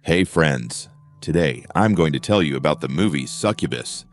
Hey friends, today I'm going to tell you about the movie Succubus.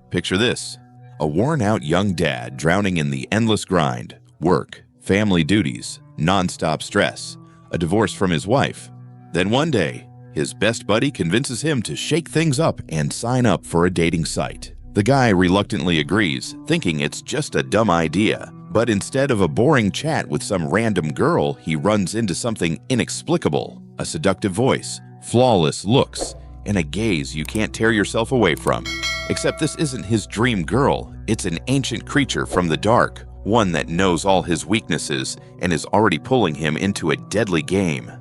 Picture this, a worn-out young dad drowning in the endless grind, work, family duties, non-stop stress, a divorce from his wife. Then one day, his best buddy convinces him to shake things up and sign up for a dating site. The guy reluctantly agrees, thinking it's just a dumb idea. But instead of a boring chat with some random girl, he runs into something inexplicable, a seductive voice, flawless looks, and a gaze you can't tear yourself away from. Except this isn't his dream girl, it's an ancient creature from the dark, one that knows all his weaknesses and is already pulling him into a deadly game.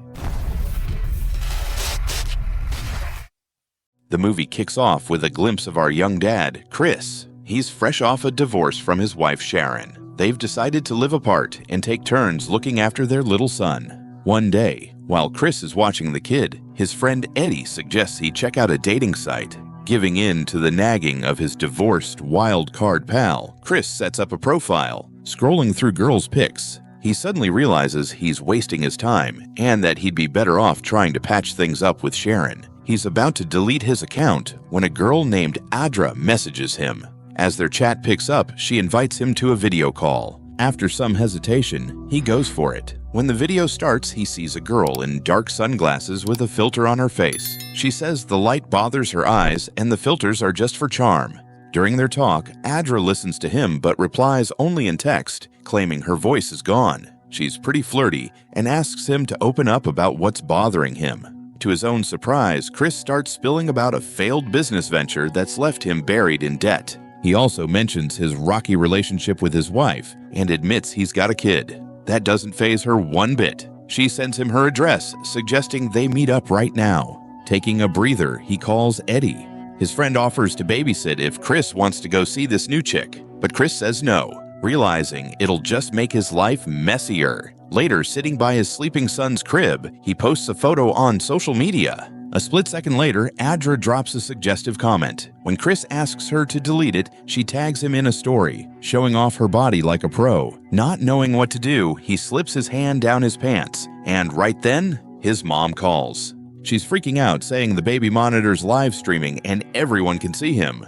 The movie kicks off with a glimpse of our young dad, Chris. He's fresh off a divorce from his wife, Sharon. They've decided to live apart and take turns looking after their little son. One day, while Chris is watching the kid, his friend Eddie suggests he check out a dating site. Giving in to the nagging of his divorced wild card pal, Chris sets up a profile. Scrolling through girls' pics, he suddenly realizes he's wasting his time and that he'd be better off trying to patch things up with Sharon. He's about to delete his account when a girl named Adra messages him. As their chat picks up, she invites him to a video call. After some hesitation, he goes for it. When the video starts, he sees a girl in dark sunglasses with a filter on her face. She says the light bothers her eyes and the filters are just for charm. During their talk, Adra listens to him but replies only in text, claiming her voice is gone. She's pretty flirty and asks him to open up about what's bothering him. To his own surprise, Chris starts spilling about a failed business venture that's left him buried in debt. He also mentions his rocky relationship with his wife and admits he's got a kid. That doesn't faze her one bit. She sends him her address, suggesting they meet up right now. Taking a breather, he calls Eddie. His friend offers to babysit if Chris wants to go see this new chick, but Chris says no, realizing it'll just make his life messier. Later, sitting by his sleeping son's crib, he posts a photo on social media. A split second later, Adra drops a suggestive comment. When Chris asks her to delete it, she tags him in a story, showing off her body like a pro. Not knowing what to do, he slips his hand down his pants, and right then, his mom calls. She's freaking out, saying the baby monitor's live streaming and everyone can see him.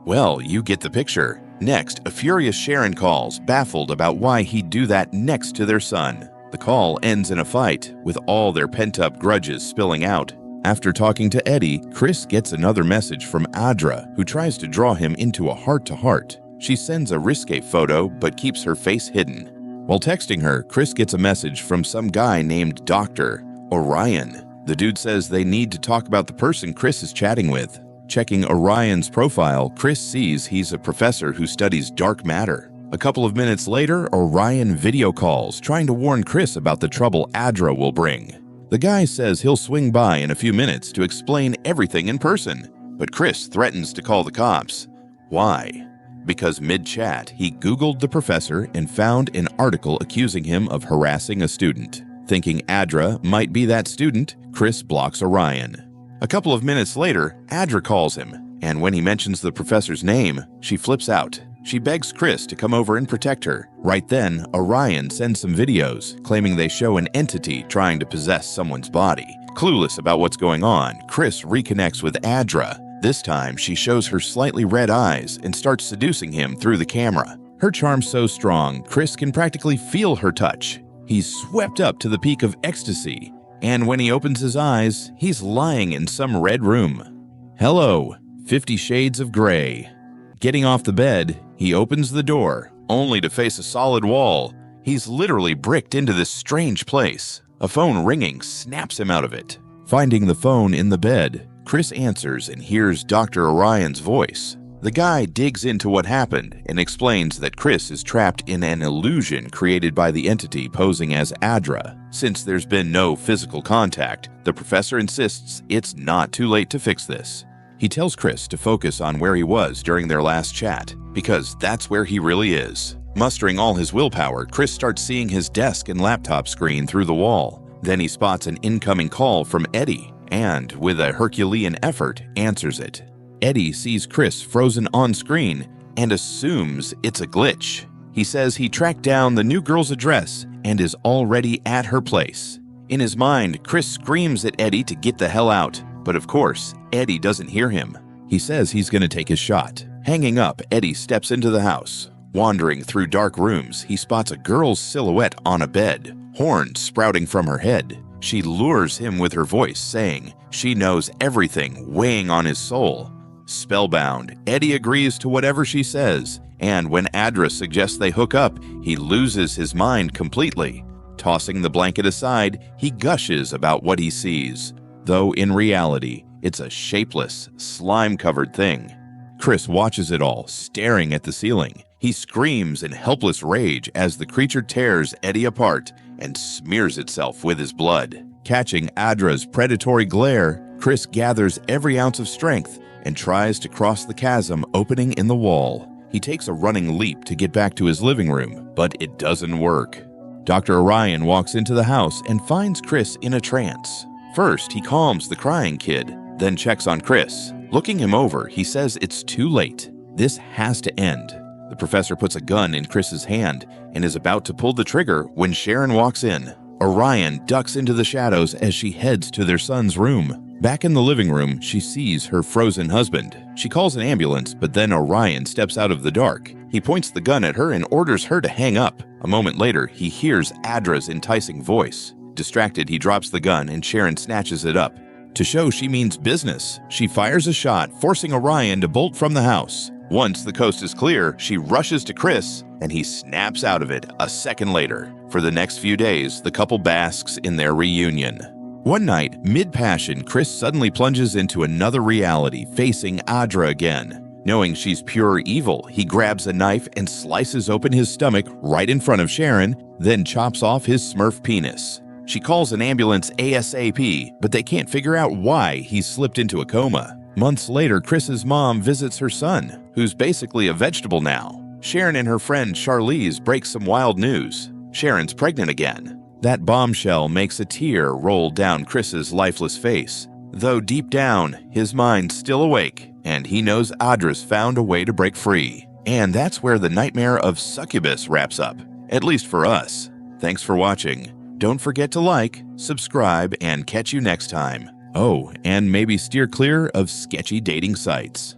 Well, you get the picture. Next, a furious Sharon calls, baffled about why he'd do that next to their son. The call ends in a fight, with all their pent-up grudges spilling out. After talking to Eddie, Chris gets another message from Adra, who tries to draw him into a heart-to-heart. She sends a risque photo, but keeps her face hidden. While texting her, Chris gets a message from some guy named Dr. Orion. The dude says they need to talk about the person Chris is chatting with. Checking Orion's profile, Chris sees he's a professor who studies dark matter. A couple of minutes later, Orion video calls, trying to warn Chris about the trouble Adra will bring. The guy says he'll swing by in a few minutes to explain everything in person, but Chris threatens to call the cops. Why? Because mid-chat, he Googled the professor and found an article accusing him of harassing a student. Thinking Adra might be that student, Chris blocks Orion. A couple of minutes later, Adra calls him, and when he mentions the professor's name, she flips out. She begs Chris to come over and protect her. Right then, Orion sends some videos, claiming they show an entity trying to possess someone's body. Clueless about what's going on, Chris reconnects with Adra. This time, she shows her slightly red eyes and starts seducing him through the camera. Her charm's so strong, Chris can practically feel her touch. He's swept up to the peak of ecstasy, and when he opens his eyes, he's lying in some red room. Hello, 50 Shades of Grey. Getting off the bed, he opens the door, only to face a solid wall. He's literally bricked into this strange place. A phone ringing snaps him out of it. Finding the phone in the bed, Chris answers and hears Dr. Orion's voice. The guy digs into what happened and explains that Chris is trapped in an illusion created by the entity posing as Adra. Since there's been no physical contact, the professor insists it's not too late to fix this. He tells Chris to focus on where he was during their last chat, because that's where he really is. Mustering all his willpower, Chris starts seeing his desk and laptop screen through the wall. Then he spots an incoming call from Eddie, and, with a Herculean effort, answers it. Eddie sees Chris frozen on screen and assumes it's a glitch. He says he tracked down the new girl's address and is already at her place. In his mind, Chris screams at Eddie to get the hell out, But of course, Eddie doesn't hear him. He says he's going to take his shot. Hanging up, Eddie steps into the house. Wandering through dark rooms, he spots a girl's silhouette on a bed, horns sprouting from her head. She lures him with her voice, saying she knows everything, weighing on his soul. Spellbound, Eddie agrees to whatever she says, and when Adra suggests they hook up, he loses his mind completely. Tossing the blanket aside, he gushes about what he sees, though in reality, it's a shapeless, slime-covered thing. Chris watches it all, staring at the ceiling. He screams in helpless rage as the creature tears Eddie apart and smears itself with his blood. Catching Adra's predatory glare, Chris gathers every ounce of strength and tries to cross the chasm opening in the wall. He takes a running leap to get back to his living room, but it doesn't work. Dr. Orion walks into the house and finds Chris in a trance. First, he calms the crying kid, then checks on Chris. Looking him over, he says it's too late. This has to end. The professor puts a gun in Chris's hand and is about to pull the trigger when Sharon walks in. Orion ducks into the shadows as she heads to their son's room. Back in the living room, she sees her frozen husband. She calls an ambulance, but then Orion steps out of the dark. He points the gun at her and orders her to hang up. A moment later, he hears Adra's enticing voice. Distracted, he drops the gun and Sharon snatches it up. To show she means business, she fires a shot, forcing Orion to bolt from the house. Once the coast is clear, she rushes to Chris, and he snaps out of it a second later. For the next few days, the couple basks in their reunion. One night, mid-passion, Chris suddenly plunges into another reality, facing Adra again. Knowing she's pure evil, he grabs a knife and slices open his stomach right in front of Sharon, then chops off his Smurf penis. She calls an ambulance ASAP, but they can't figure out why he's slipped into a coma. Months later, Chris's mom visits her son, who's basically a vegetable now. Sharon and her friend Charlize break some wild news. Sharon's pregnant again. That bombshell makes a tear roll down Chris's lifeless face. Though deep down, his mind's still awake, and he knows Adra's found a way to break free. And that's where the nightmare of Succubus wraps up, at least for us. Thanks for watching. Don't forget to like, subscribe, and catch you next time. Oh, and maybe steer clear of sketchy dating sites.